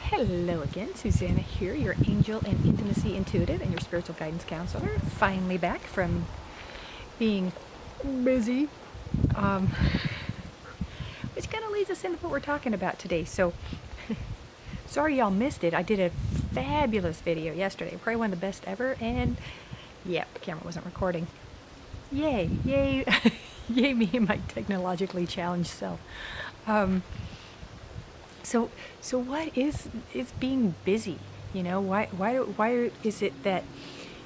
Hello again, Susanna here, your angel and intimacy intuitive and your spiritual guidance counselor. Finally back from being busy, um, which kind of leads us into what we're talking about today. So, sorry y'all missed it. I did a fabulous video yesterday, probably one of the best ever, and yeah, the camera wasn't recording. Yay, yay, yay me and my technologically challenged self. So what is being busy? You know, why is it that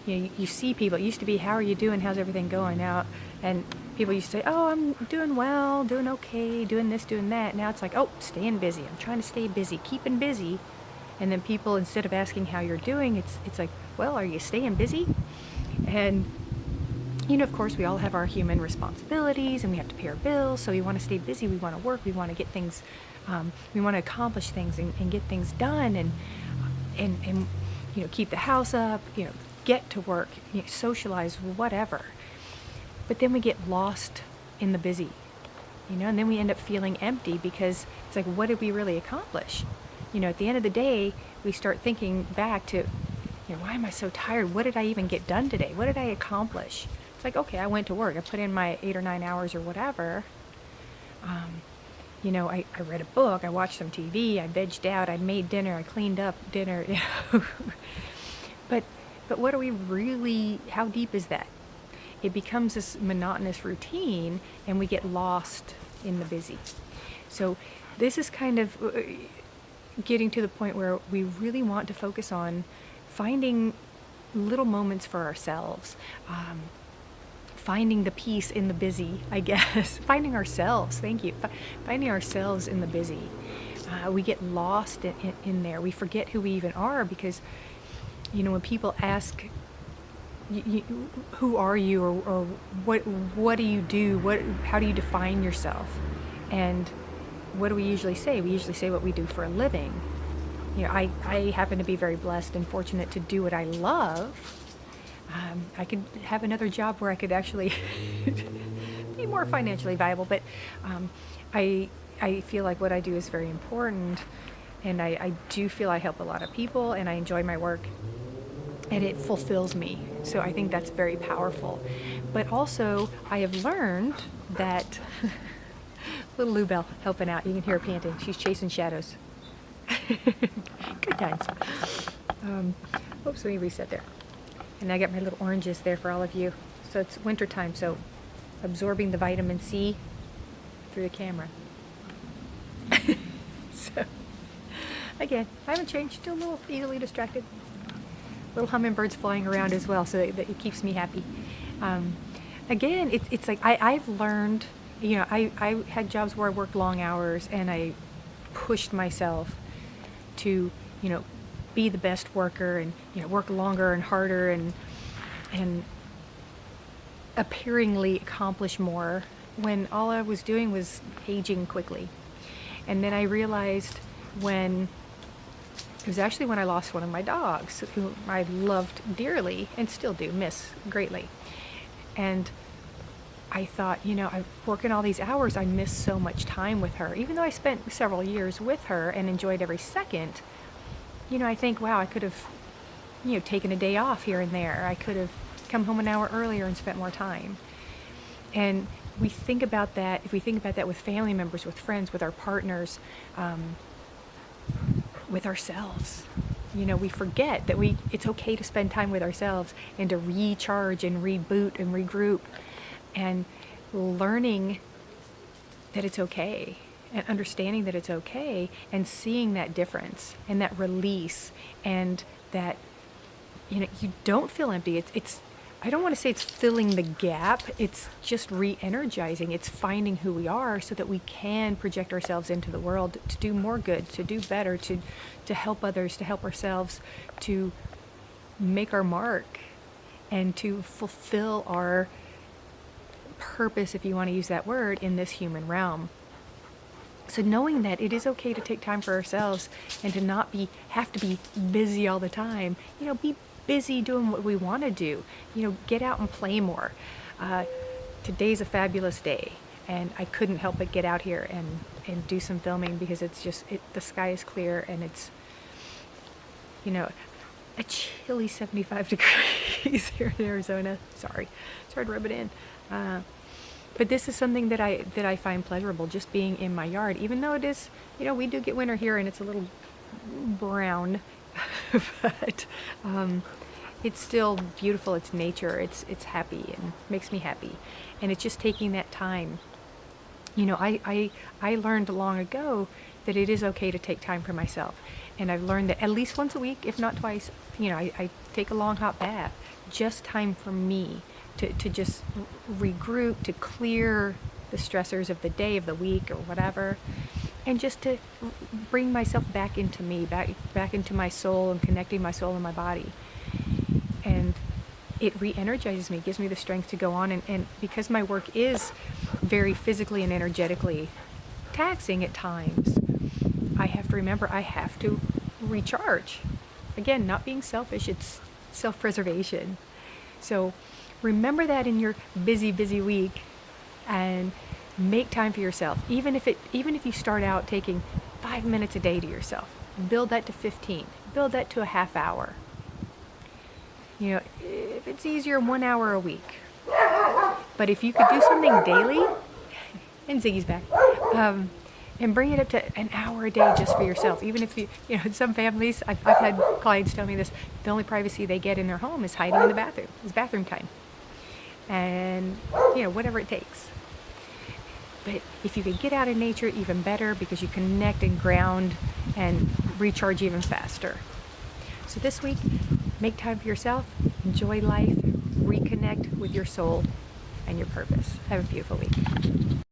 you see people? It used to be, how are you doing? How's everything going now? And people used to say, oh, I'm doing well, doing okay, doing this, doing that. Now it's like, oh, staying busy. I'm trying to stay busy, keeping busy. And then people, instead of asking how you're doing, it's like, well, are you staying busy? And of course, we all have our human responsibilities and we have to pay our bills. So we want to stay busy. We want to work. We want to get things, we want to accomplish things and get things done and keep the house up, get to work, socialize, whatever. But then we get lost in the busy, and then we end up feeling empty because it's like, what did we really accomplish? At the end of the day, we start thinking back to, why am I so tired? What did I even get done today? What did I accomplish? It's like, okay, I went to work. I put in my 8 or 9 hours or whatever. I read a book. I watched some TV. I vegged out. I made dinner. I cleaned up dinner. But what are we really, how deep is that? It becomes this monotonous routine and we get lost in the busy. So this is kind of getting to the point where we really want to focus on finding little moments for ourselves, finding the peace in the busy, I guess. Finding ourselves, thank you. Finding ourselves in the busy. We get lost in there. We forget who we even are because, when people ask, who are you, or what do you do? How do you define yourself? And what do we usually say? We usually say what we do for a living. I happen to be very blessed and fortunate to do what I love. I could have another job where I could actually be more financially viable, but I feel like what I do is very important, and I do feel I help a lot of people, and I enjoy my work, and it fulfills me. So I think that's very powerful. But also, I have learned that little Lubelle helping out. You can hear her panting. She's chasing shadows. Good times. Oops, let me reset there. And I got my little oranges there for all of you. So it's winter time, so absorbing the vitamin C through the camera. So, again, I haven't changed. Still a little easily distracted. Little hummingbirds flying around as well, so that it keeps me happy. Again, it's like I've learned, I had jobs where I worked long hours and I pushed myself to, be the best worker and, work longer and harder and appearingly accomplish more when all I was doing was aging quickly. And then I realized it was actually when I lost one of my dogs, who I loved dearly and still do miss greatly. And I thought, I'm working all these hours, I miss so much time with her. Even though I spent several years with her and enjoyed every second, I think, wow, I could have, taken a day off here and there. I could have come home an hour earlier and spent more time. And we think about that, if we think about that with family members, with friends, with our partners, with ourselves, we forget that it's okay to spend time with ourselves and to recharge and reboot and regroup, and learning that it's okay and understanding that it's okay and seeing that difference and that release and that, you don't feel empty. It's I don't want to say it's filling the gap. It's just re-energizing. It's finding who we are so that we can project ourselves into the world to do more good, to do better, to help others, to help ourselves, to make our mark and to fulfill our purpose, if you want to use that word, in this human realm. So knowing that it is okay to take time for ourselves and to not have to be busy all the time, be busy doing what we want to do, get out and play more. Today's a fabulous day and I couldn't help but get out here and do some filming because it's just, the sky is clear and it's a chilly 75 degrees here in Arizona. Sorry to rub it in. But this is something that I find pleasurable, just being in my yard, even though it is, we do get winter here and it's a little brown, but it's still beautiful. It's nature. It's happy and makes me happy. And it's just taking that time. I learned long ago that it is okay to take time for myself. And I've learned that at least once a week, if not twice, I take a long hot bath. Just time for me to just regroup, to clear the stressors of the day, of the week, or whatever. And just to bring myself back into me, back into my soul, and connecting my soul and my body. And it re-energizes me, gives me the strength to go on. And because my work is very physically and energetically taxing at times, I have to remember I have to recharge. Again, not being selfish, it's self-preservation. So remember that in your busy week, and make time for yourself. Even if you start out taking 5 minutes a day to yourself, build that to 15, build that to a half hour. If it's easier, 1 hour a week. But if you could do something daily, and Ziggy's back, and bring it up to an hour a day just for yourself. Even if in some families, I've had clients tell me this, the only privacy they get in their home is hiding in the bathroom. It's bathroom time. And, whatever it takes. But if you can get out in nature, even better, because you connect and ground and recharge even faster. So this week, make time for yourself, enjoy life, reconnect with your soul and your purpose. Have a beautiful week.